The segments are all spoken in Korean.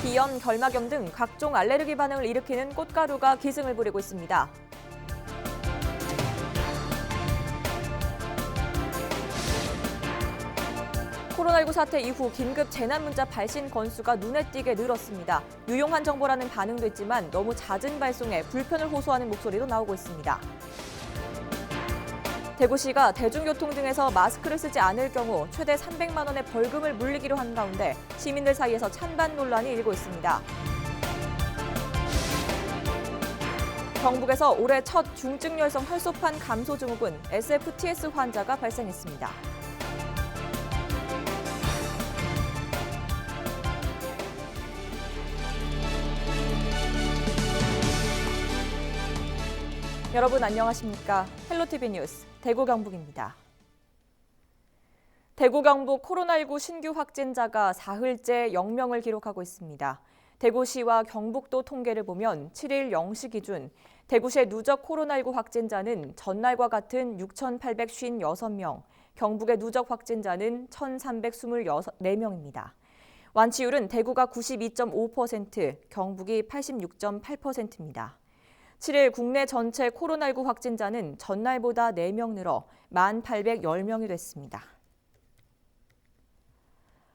비염, 결막염 등 각종 알레르기 반응을 일으키는 꽃가루가 기승을 부리고 있습니다. 코로나19 사태 이후 긴급 재난 문자 발신 건수가 눈에 띄게 늘었습니다. 유용한 정보라는 반응도 있지만 너무 잦은 발송에 불편을 호소하는 목소리도 나오고 있습니다. 대구시가 대중교통 등에서 마스크를 쓰지 않을 경우 최대 300만 원의 벌금을 물리기로 한 가운데 시민들 사이에서 찬반 논란이 일고 있습니다. 경북에서 올해 첫 중증열성 혈소판 감소 증후군 SFTS 환자가 발생했습니다. 여러분 안녕하십니까? 헬로티비 뉴스 대구 경북입니다. 대구 경북 코로나19 신규 확진자가 사흘째 0명을 기록하고 있습니다. 대구시와 경북도 통계를 보면 7일 0시 기준 대구시의 누적 코로나19 확진자는 전날과 같은 6,856명, 경북의 누적 확진자는 1,324명입니다. 완치율은 대구가 92.5%, 경북이 86.8%입니다. 7일 국내 전체 코로나19 확진자는 전날보다 4명 늘어 1,810명이 됐습니다.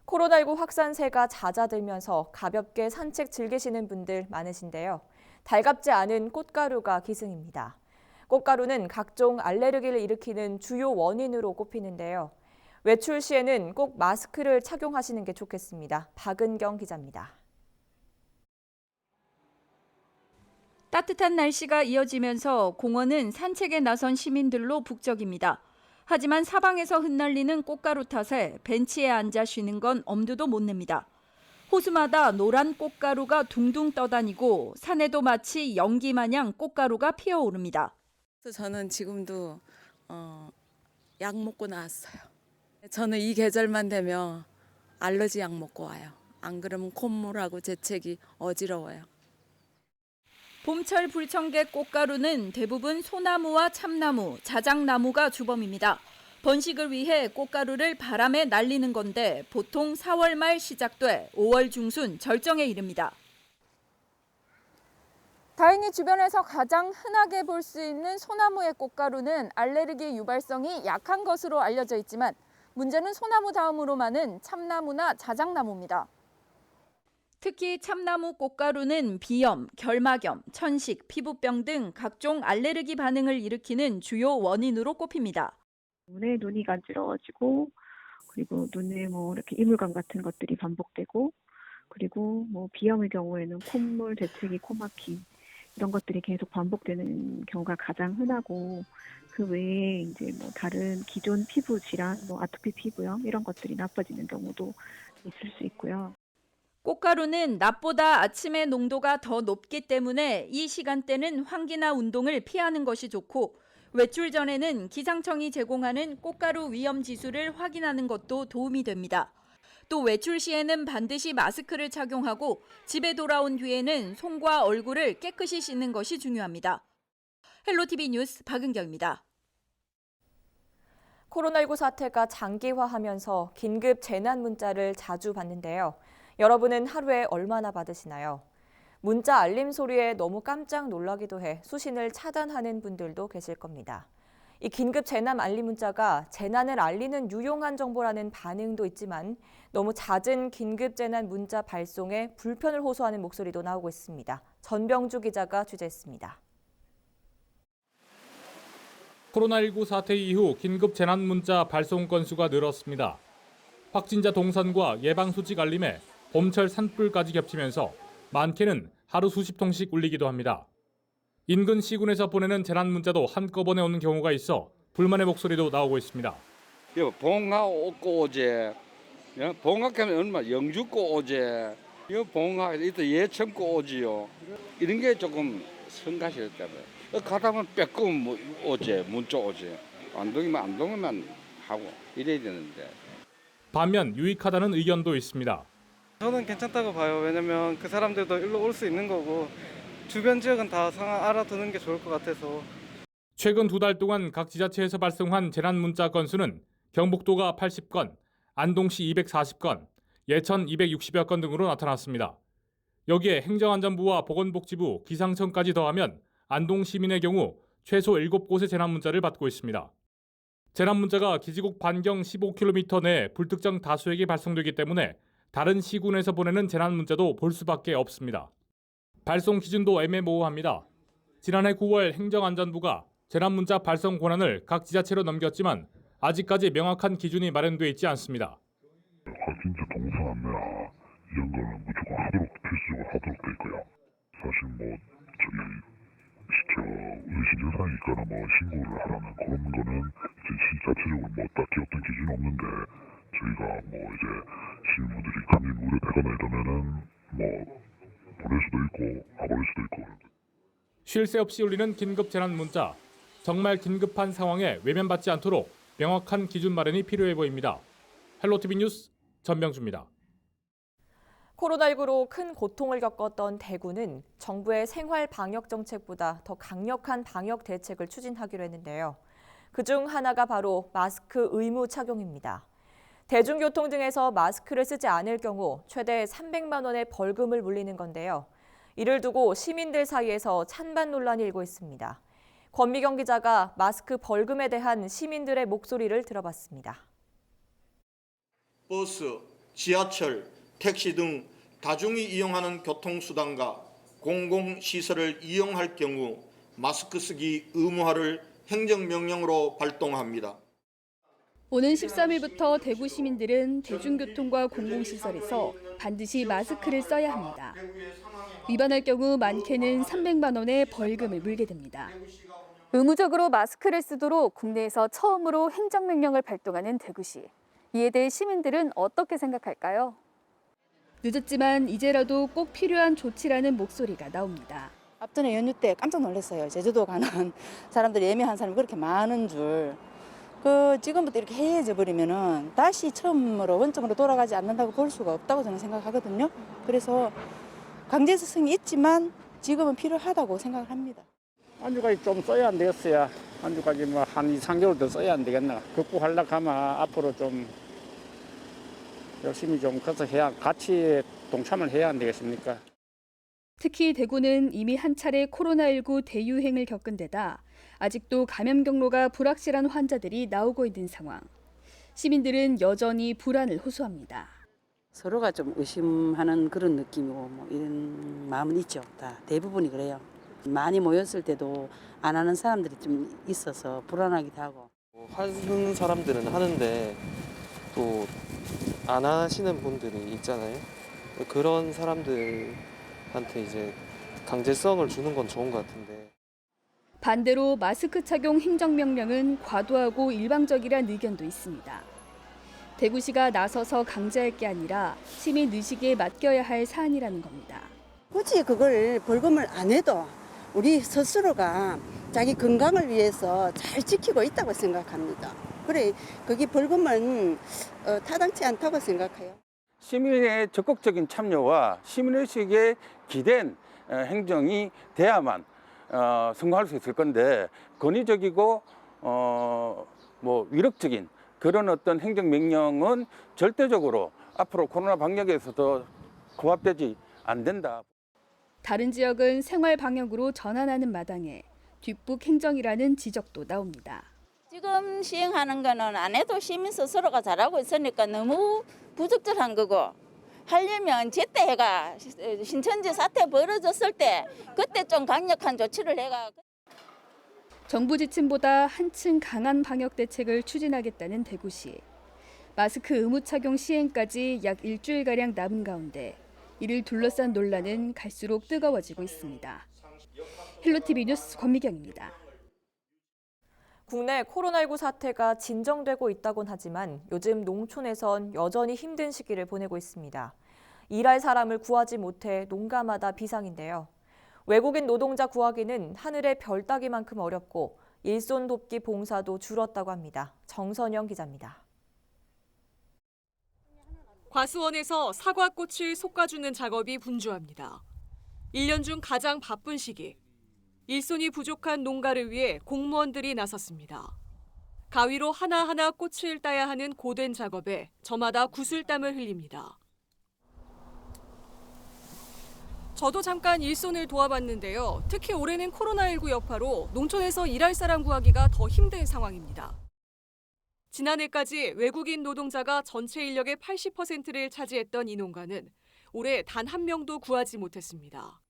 코로나19 확산세가 잦아들면서 가볍게 산책 즐기시는 분들 많으신데요. 달갑지 않은 꽃가루가 기승입니다. 꽃가루는 각종 알레르기를 일으키는 주요 원인으로 꼽히는데요. 외출 시에는 꼭 마스크를 착용하시는 게 좋겠습니다. 박은경 기자입니다. 따뜻한 날씨가 이어지면서 공원은 산책에 나선 시민들로 북적입니다. 하지만 사방에서 흩날리는 꽃가루 탓에 벤치에 앉아 쉬는 건 엄두도 못 냅니다. 호수마다 노란 꽃가루가 둥둥 떠다니고 산에도 마치 연기 마냥 꽃가루가 피어오릅니다. 저는 지금도 약 먹고 나왔어요. 저는 이 계절만 되면 알러지 약 먹고 와요. 안 그러면 콧물하고 재채기 어지러워요. 봄철 불청객 꽃가루는 대부분 소나무와 참나무, 자작나무가 주범입니다. 번식을 위해 꽃가루를 바람에 날리는 건데 보통 4월 말 시작돼 5월 중순 절정에 이릅니다. 다행히 주변에서 가장 흔하게 볼 수 있는 소나무의 꽃가루는 알레르기 유발성이 약한 것으로 알려져 있지만 문제는 소나무 다음으로 많은 참나무나 자작나무입니다. 특히 참나무 꽃가루는 비염, 결막염, 천식, 피부병 등 각종 알레르기 반응을 일으키는 주요 원인으로 꼽힙니다. 눈이 간지러워지고 그리고 눈에 이렇게 이물감 같은 것들이 반복되고 그리고 비염의 경우에는 콧물, 재채기, 코막힘 이런 것들이 계속 반복되는 경우가 가장 흔하고 그 외에 이제 다른 기존 피부 질환, 아토피 피부염 이런 것들이 나빠지는 경우도 있을 수 있고요. 꽃가루는 낮보다 아침의 농도가 더 높기 때문에 이 시간대는 환기나 운동을 피하는 것이 좋고 외출 전에는 기상청이 제공하는 꽃가루 위험 지수를 확인하는 것도 도움이 됩니다. 또 외출 시에는 반드시 마스크를 착용하고 집에 돌아온 뒤에는 손과 얼굴을 깨끗이 씻는 것이 중요합니다. 헬로티비 뉴스 박은경입니다. 코로나19 사태가 장기화하면서 긴급 재난 문자를 자주 받는데요. 여러분은 하루에 얼마나 받으시나요? 문자 알림 소리에 너무 깜짝 놀라기도 해 수신을 차단하는 분들도 계실 겁니다. 이 긴급 재난 알림 문자가 재난을 알리는 유용한 정보라는 반응도 있지만 너무 잦은 긴급 재난 문자 발송에 불편을 호소하는 목소리도 나오고 있습니다. 전병주 기자가 취재했습니다. 코로나19 사태 이후 긴급 재난 문자 발송 건수가 늘었습니다. 확진자 동선과 예방 수칙 알림에 봄철 산불까지 겹치면서 많게는 하루 수십 통씩 울리기도 합니다. 인근 시군에서 보내는 재난 문자도 한꺼번에 오는 경우가 있어 불만의 목소리도 나오고 있습니다. 봉화 오고 오제, 봉화하면 얼마 영주고 오제, 봉화 이또 예천고 오지요. 이런 게 조금 성가시였다고요. 가다 보면 빼꼼 오제, 문자 오제, 안동이면 하고 이래야 되는데. 반면 유익하다는 의견도 있습니다. 저는 괜찮다고 봐요. 왜냐면 그 사람들도 일로 올 수 있는 거고 주변 지역은 다 상황 알아두는 게 좋을 것 같아서. 최근 2달 동안 각 지자체에서 발송한 재난 문자 건수는 경북도가 80건, 안동시 240건, 예천 260여 건 등으로 나타났습니다. 여기에 행정안전부와 보건복지부, 기상청까지 더하면 안동 시민의 경우 최소 7곳의 재난문자를 받고 있습니다. 재난문자가 기지국 반경 15km 내 불특정 다수에게 발송되기 때문에 다른 시군에서 보내는 재난문자도 볼 수밖에 없습니다. 발송 기준도 애매모호합니다. 지난해 9월 행정안전부가 재난문자 발송 권한을 각 지자체로 넘겼지만 아직까지 명확한 기준이 마련돼 있지 않습니다. 진짜 동선 안내나 이런 거는 무조건 하도록 필수적으로 하도록 돼 있고요. 사실 의심 증상이 있거나 신고를 하라는 그런 거는 이제 자체적으로 딱히 어떤 기준이 없는데 저희가 이제 시민분들이 감염 우려되거나 이러면은 보낼 수도 있고 안 보낼 수도 있고. 쉴 새 없이 울리는 긴급 재난 문자. 정말 긴급한 상황에 외면받지 않도록 명확한 기준 마련이 필요해 보입니다. 헬로티비 뉴스 전명주입니다. 코로나19로 큰 고통을 겪었던 대구는 정부의 생활 방역 정책보다 더 강력한 방역 대책을 추진하기로 했는데요. 그중 하나가 바로 마스크 의무 착용입니다. 대중교통 등에서 마스크를 쓰지 않을 경우 최대 300만 원의 벌금을 물리는 건데요. 이를 두고 시민들 사이에서 찬반 논란이 일고 있습니다. 권미경 기자가 마스크 벌금에 대한 시민들의 목소리를 들어봤습니다. 버스, 지하철, 택시 등 다중이 이용하는 교통수단과 공공시설을 이용할 경우 마스크 쓰기 의무화를 행정명령으로 발동합니다. 오는 13일부터 대구 시민들은 대중교통과 공공시설에서 반드시 마스크를 써야 합니다. 위반할 경우 많게는 300만 원의 벌금을 물게 됩니다. 의무적으로 마스크를 쓰도록 국내에서 처음으로 행정명령을 발동하는 대구시. 이에 대해 시민들은 어떻게 생각할까요? 늦었지만 이제라도 꼭 필요한 조치라는 목소리가 나옵니다. 앞전에 연휴 때 깜짝 놀랐어요. 제주도 가는 사람들이 예매한 사람이 그렇게 많은 줄. 지금부터 이렇게 해이해져 버리면은 다시 처음으로 원점으로 돌아가지 않는다고 볼 수가 없다고 저는 생각하거든요. 그래서 강제성이 있지만 지금은 필요하다고 생각을 합니다. 한 주까지 좀 써야 안 되겠어요. 한 주까지 한 2, 3개월 더 써야 안 되겠나. 극복하려고 하면 앞으로 좀 열심히 좀 커서 같이 동참을 해야 안 되겠습니까? 특히 대구는 이미 한 차례 코로나19 대유행을 겪은 데다 아직도 감염 경로가 불확실한 환자들이 나오고 있는 상황. 시민들은 여전히 불안을 호소합니다. 서로가 좀 의심하는 그런 느낌이고 이런 마음은 있죠. 다 대부분이 그래요. 많이 모였을 때도 안 하는 사람들이 좀 있어서 불안하기도 하고. 하는 사람들은 하는데 또 안 하시는 분들이 있잖아요. 그런 사람들한테 이제 강제성을 주는 건 좋은 것 같은데. 반대로 마스크 착용 행정명령은 과도하고 일방적이란 의견도 있습니다. 대구시가 나서서 강제할 게 아니라 시민 의식에 맡겨야 할 사안이라는 겁니다. 굳이 그걸 벌금을 안 해도 우리 스스로가 자기 건강을 위해서 잘 지키고 있다고 생각합니다. 그래, 거기 벌금은 타당치 않다고 생각해요. 시민의 적극적인 참여와 시민의식에 기댄 행정이 돼야만 성공할 수 있을 건데 권위적이고 위력적인 그런 어떤 행정명령은 절대적으로 앞으로 코로나 방역에서도 부합되지 안 된다. 다른 지역은 생활 방역으로 전환하는 마당에 뒷북 행정이라는 지적도 나옵니다. 지금 시행하는 거는 안 해도 시민 스스로가 잘하고 있으니까 너무 부적절한 거고 하려면 제때 해가 신천지 사태 벌어졌을 때 그때 좀 강력한 조치를 해가. 정부 지침보다 한층 강한 방역 대책을 추진하겠다는 대구시. 마스크 의무 착용 시행까지 약 일주일가량 남은 가운데 이를 둘러싼 논란은 갈수록 뜨거워지고 있습니다. 헬로티비 뉴스 권미경입니다. 국내 코로나19 사태가 진정되고 있다곤 하지만 요즘 농촌에선 여전히 힘든 시기를 보내고 있습니다. 일할 사람을 구하지 못해 농가마다 비상인데요. 외국인 노동자 구하기는 하늘의 별 따기만큼 어렵고 일손 돕기 봉사도 줄었다고 합니다. 정선영 기자입니다. 과수원에서 사과꽃을 솎아주는 작업이 분주합니다. 1년 중 가장 바쁜 시기. 일손이 부족한 농가를 위해 공무원들이 나섰습니다. 가위로 하나하나 꽃을 따야 하는 고된 작업에 저마다 구슬땀을 흘립니다. 저도 잠깐 일손을 도와봤는데요. 특히 올해는 코로나19 여파로 농촌에서 일할 사람 구하기가 더 힘든 상황입니다. 지난해까지 외국인 노동자가 전체 인력의 80%를 차지했던 이 농가는 올해 단 한 명도 구하지 못했습니다.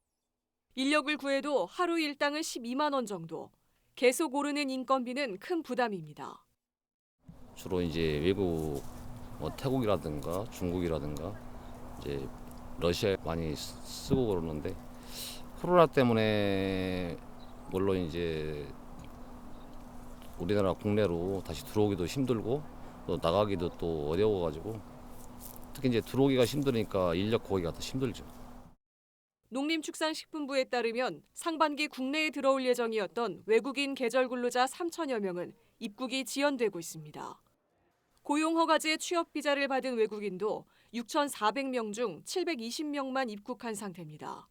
인력을 구해도 하루 일당은 12만 원 정도. 계속 오르는 인건비는 큰 부담입니다. 주로 이제 외국 태국이라든가 중국이라든가 이제 러시아에 많이 쓰고 그러는데 코로나 때문에 물론 이제 우리나라 국내로 다시 들어오기도 힘들고 또 나가기도 또 어려워가지고 특히 이제 들어오기가 힘드니까 인력 구하기가 더 힘들죠. 농림축산식품부에 따르면 상반기 국내에 들어올 예정이었던 외국인 계절 근로자 3천여 명은 입국이 지연되고 있습니다. 고용허가제 취업비자를 받은 외국인도 6,400명 중 720명만 입국한 상태입니다.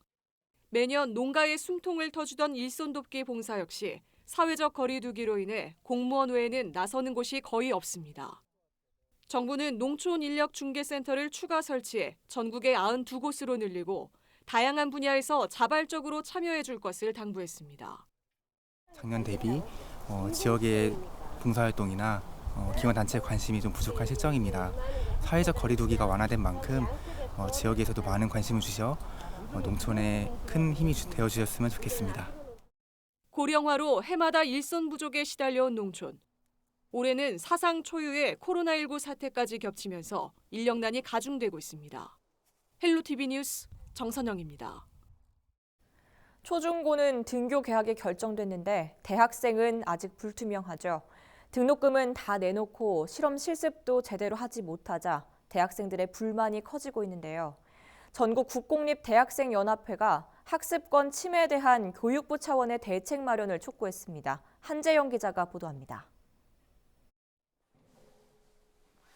매년 농가에 숨통을 터주던 일손 돕기 봉사 역시 사회적 거리 두기로 인해 공무원 외에는 나서는 곳이 거의 없습니다. 정부는 농촌 인력 중개센터를 추가 설치해 전국에 92곳으로 늘리고 다양한 분야에서 자발적으로 참여해 줄 것을 당부했습니다. 작년 대비 지역의 봉사활동이나 기관단체의 관심이 좀 부족한 실정입니다. 사회적 거리두기가 완화된 만큼 지역에서도 많은 관심을 주셔 농촌에 큰 힘이 되어주셨으면 좋겠습니다. 고령화로 해마다 일손 부족에 시달려온 농촌. 올해는 사상 초유의 코로나19 사태까지 겹치면서 인력난이 가중되고 있습니다. 헬로티비 뉴스 정선영입니다. 초중고는 등교 개학이 결정됐는데 대학생은 아직 불투명하죠. 등록금은 다 내놓고 실험 실습도 제대로 하지 못하자 대학생들의 불만이 커지고 있는데요. 전국 국공립대학생연합회가 학습권 침해에 대한 교육부 차원의 대책 마련을 촉구했습니다. 한재영 기자가 보도합니다.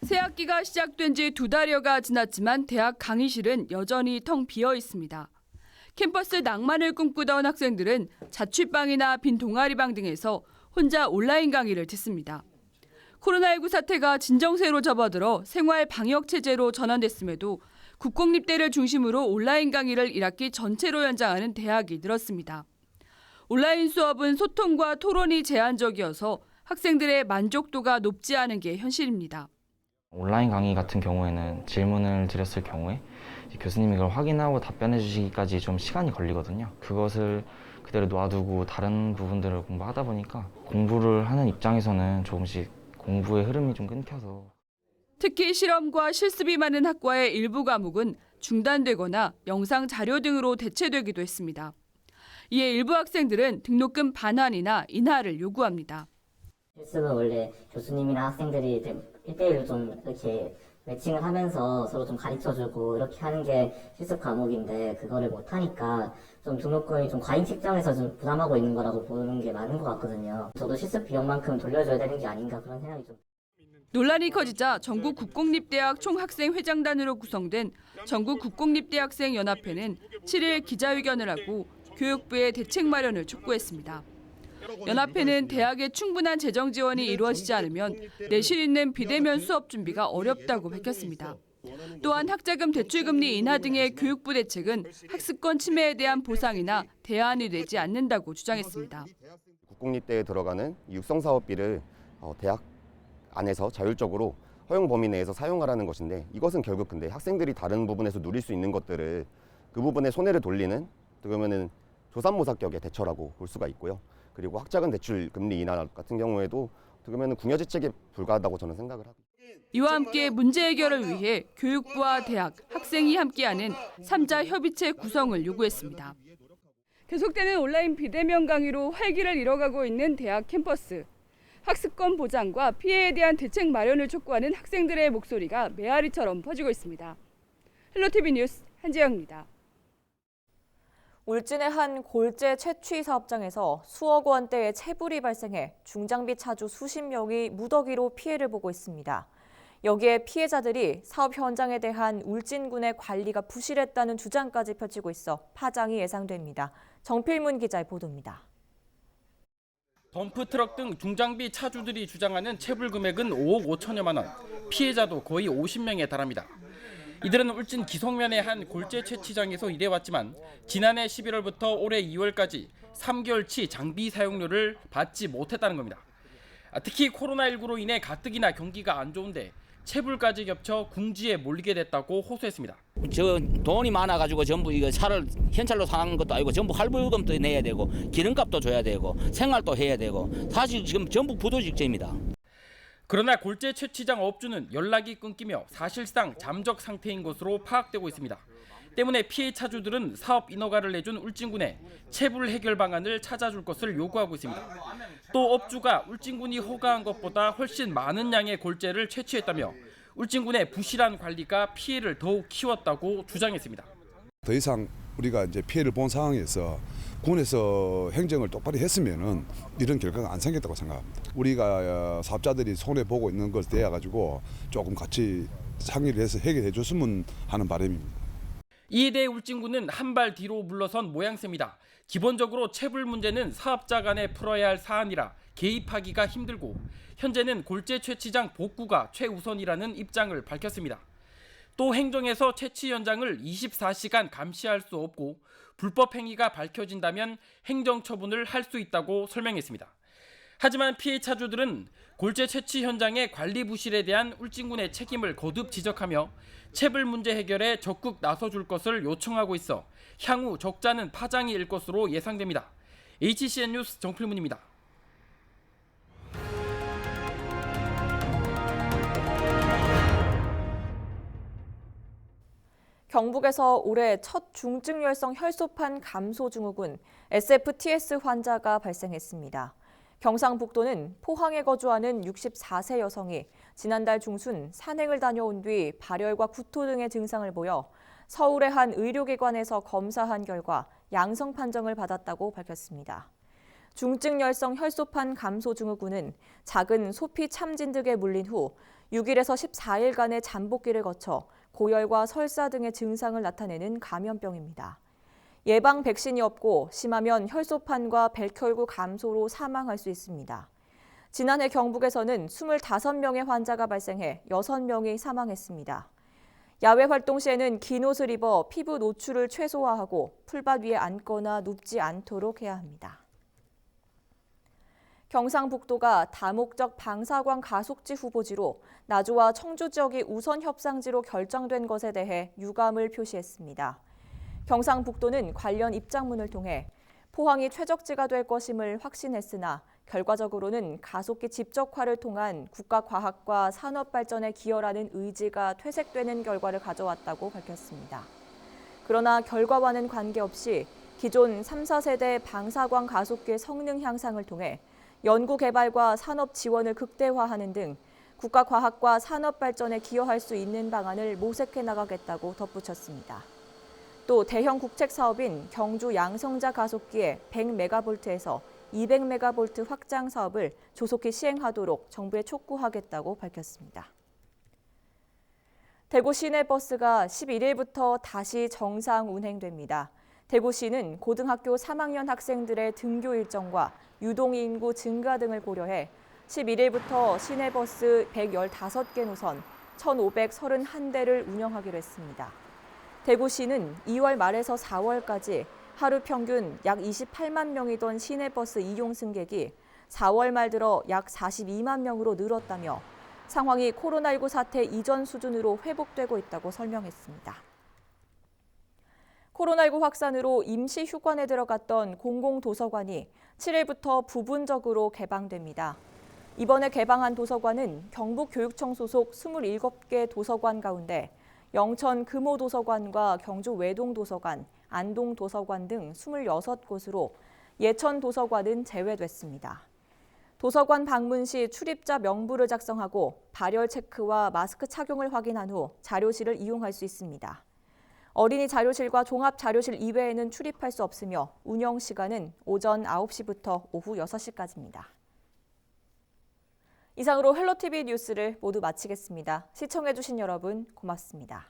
새학기가 시작된 지 2달여가 지났지만 대학 강의실은 여전히 텅 비어 있습니다. 캠퍼스 낭만을 꿈꾸던 학생들은 자취방이나 빈 동아리방 등에서 혼자 온라인 강의를 듣습니다. 코로나19 사태가 진정세로 접어들어 생활 방역 체제로 전환됐음에도 국공립대를 중심으로 온라인 강의를 1학기 전체로 연장하는 대학이 늘었습니다. 온라인 수업은 소통과 토론이 제한적이어서 학생들의 만족도가 높지 않은 게 현실입니다. 온라인 강의 같은 경우에는 질문을 드렸을 경우에 교수님이 그걸 확인하고 답변해 주시기까지 좀 시간이 걸리거든요. 그것을 그대로 놔두고 다른 부분들을 공부하다 보니까 공부를 하는 입장에서는 조금씩 공부의 흐름이 좀 끊겨서. 특히 실험과 실습이 많은 학과의 일부 과목은 중단되거나 영상 자료 등으로 대체되기도 했습니다. 이에 일부 학생들은 등록금 반환이나 인하를 요구합니다. 실습은 원래 교수님이나 학생들이 1대1로 좀 이렇게 매칭을 하면서 서로 좀 가르쳐주고 이렇게 하는 게 실습 과목인데 그거를 못하니까 좀 등록금이 좀 과잉 책정해서 좀 부담하고 있는 거라고 보는 게 많은 것 같거든요. 저도 실습 비용만큼 돌려줘야 되는 게 아닌가 그런 생각이 좀. 논란이 커지자 전국 국공립대학 총학생회장단으로 구성된 전국 국공립대학생연합회는 7일 기자회견을 하고 교육부의 대책 마련을 촉구했습니다. 연합회는 대학의 충분한 재정 지원이 이루어지지 않으면 내실 있는 비대면 수업 준비가 어렵다고 밝혔습니다. 또한 학자금 대출금리 인하 등의 교육부 대책은 학습권 침해에 대한 보상이나 대안이 되지 않는다고 주장했습니다. 국공립대에 들어가는 육성사업비를 대학 안에서 자율적으로 허용 범위 내에서 사용하라는 것인데 이것은 결국 근데 학생들이 다른 부분에서 누릴 수 있는 것들을 그 부분에 손해를 돌리는 그러면은 조삼모사격의 대처라고 볼 수가 있고요. 그리고 학자금 대출 금리 인하 같은 경우에도 그러면 궁여지책에 불과하다고 저는 생각을 하고. 이와 함께 문제 해결을 위해 교육부와 대학, 학생이 함께하는 3자 협의체 구성을 요구했습니다. 계속되는 온라인 비대면 강의로 활기를 잃어가고 있는 대학 캠퍼스. 학습권 보장과 피해에 대한 대책 마련을 촉구하는 학생들의 목소리가 메아리처럼 퍼지고 있습니다. 헬로티비 뉴스 한지영입니다. 울진의 한 골재 채취 사업장에서 수억 원대의 채불이 발생해 중장비 차주 수십 명이 무더기로 피해를 보고 있습니다. 여기에 피해자들이 사업 현장에 대한 울진군의 관리가 부실했다는 주장까지 펼치고 있어 파장이 예상됩니다. 정필문 기자의 보도입니다. 덤프트럭 등 중장비 차주들이 주장하는 체불 금액은 5억 5천여만 원, 피해자도 거의 50명에 달합니다. 이들은 울진 기성면의 한 골재 채취장에서 일해왔지만 지난해 11월부터 올해 2월까지 3개월치 장비 사용료를 받지 못했다는 겁니다. 특히 코로나19로 인해 가뜩이나 경기가 안 좋은데 체불까지 겹쳐 궁지에 몰리게 됐다고 호소했습니다. 저 돈이 많아가지고 전부 이거 차를 현찰로 사는 것도 아니고 전부 할부금도 내야 되고 기름값도 줘야 되고 생활도 해야 되고 사실 지금 전부 부도 직전입니다. 그러나 골재 채취장 업주는 연락이 끊기며 사실상 잠적 상태인 것으로 파악되고 있습니다. 때문에 피해 차주들은 사업 인허가를 내준 울진군에 체불 해결 방안을 찾아줄 것을 요구하고 있습니다. 또 업주가 울진군이 허가한 것보다 훨씬 많은 양의 골재를 채취했다며 울진군의 부실한 관리가 피해를 더욱 키웠다고 주장했습니다. 더 이상 우리가 이제 피해를 본 상황에서 군에서 행정을 똑바로 했으면은 이런 결과가 안 생겼다고 생각합니다. 우리가 사업자들이 손해 보고 있는 걸 대해 가지고 조금 같이 상의를 해서 해결해 줬으면 하는 바람입니다. 이에 대해 울진군은 한 발 뒤로 물러선 모양새입니다. 기본적으로 체불 문제는 사업자 간에 풀어야 할 사안이라 개입하기가 힘들고 현재는 골재 채취장 복구가 최우선이라는 입장을 밝혔습니다. 또 행정에서 채취 현장을 24시간 감시할 수 없고 불법 행위가 밝혀진다면 행정 처분을 할 수 있다고 설명했습니다. 하지만 피해 차주들은 골재 채취 현장의 관리 부실에 대한 울진군의 책임을 거듭 지적하며 체불 문제 해결에 적극 나서줄 것을 요청하고 있어 향후 적잖은 파장이 일 것으로 예상됩니다. HCN 뉴스 정필문입니다. 경북에서 올해 첫 중증열성 혈소판 감소 증후군 SFTS 환자가 발생했습니다. 경상북도는 포항에 거주하는 64세 여성이 지난달 중순 산행을 다녀온 뒤 발열과 구토 등의 증상을 보여 서울의 한 의료기관에서 검사한 결과 양성 판정을 받았다고 밝혔습니다. 중증열성 혈소판 감소 증후군은 작은 소피 참진 득에 물린 후 6일에서 14일간의 잠복기를 거쳐 고열과 설사 등의 증상을 나타내는 감염병입니다. 예방 백신이 없고 심하면 혈소판과 백혈구 감소로 사망할 수 있습니다. 지난해 경북에서는 25명의 환자가 발생해 6명이 사망했습니다. 야외 활동 시에는 긴 옷을 입어 피부 노출을 최소화하고 풀밭 위에 앉거나 눕지 않도록 해야 합니다. 경상북도가 다목적 방사광 가속지 후보지로 나주와 청주 지역이 우선 협상지로 결정된 것에 대해 유감을 표시했습니다. 경상북도는 관련 입장문을 통해 포항이 최적지가 될 것임을 확신했으나 결과적으로는 가속기 집적화를 통한 국가 과학과 산업 발전에 기여라는 의지가 퇴색되는 결과를 가져왔다고 밝혔습니다. 그러나 결과와는 관계없이 기존 3, 4세대 방사광 가속기의 성능 향상을 통해 연구 개발과 산업 지원을 극대화하는 등 국가 과학과 산업 발전에 기여할 수 있는 방안을 모색해 나가겠다고 덧붙였습니다. 또 대형 국책 사업인 경주 양성자 가속기의 100메가볼트에서 200메가볼트 확장 사업을 조속히 시행하도록 정부에 촉구하겠다고 밝혔습니다. 대구 시내버스가 11일부터 다시 정상 운행됩니다. 대구시는 고등학교 3학년 학생들의 등교 일정과 유동 인구 증가 등을 고려해 11일부터 시내버스 115개 노선 1,531대를 운영하기로 했습니다. 대구시는 2월 말에서 4월까지 하루 평균 약 28만 명이던 시내버스 이용 승객이 4월 말 들어 약 42만 명으로 늘었다며 상황이 코로나19 사태 이전 수준으로 회복되고 있다고 설명했습니다. 코로나19 확산으로 임시 휴관에 들어갔던 공공도서관이 7일부터 부분적으로 개방됩니다. 이번에 개방한 도서관은 경북교육청 소속 27개 도서관 가운데 영천 금호도서관과 경주 외동도서관, 안동도서관 등 26곳으로 예천도서관은 제외됐습니다. 도서관 방문 시 출입자 명부를 작성하고 발열 체크와 마스크 착용을 확인한 후 자료실을 이용할 수 있습니다. 어린이 자료실과 종합 자료실 이외에는 출입할 수 없으며 운영 시간은 오전 9시부터 오후 6시까지입니다. 이상으로 헬로티비 뉴스를 모두 마치겠습니다. 시청해주신 여러분 고맙습니다.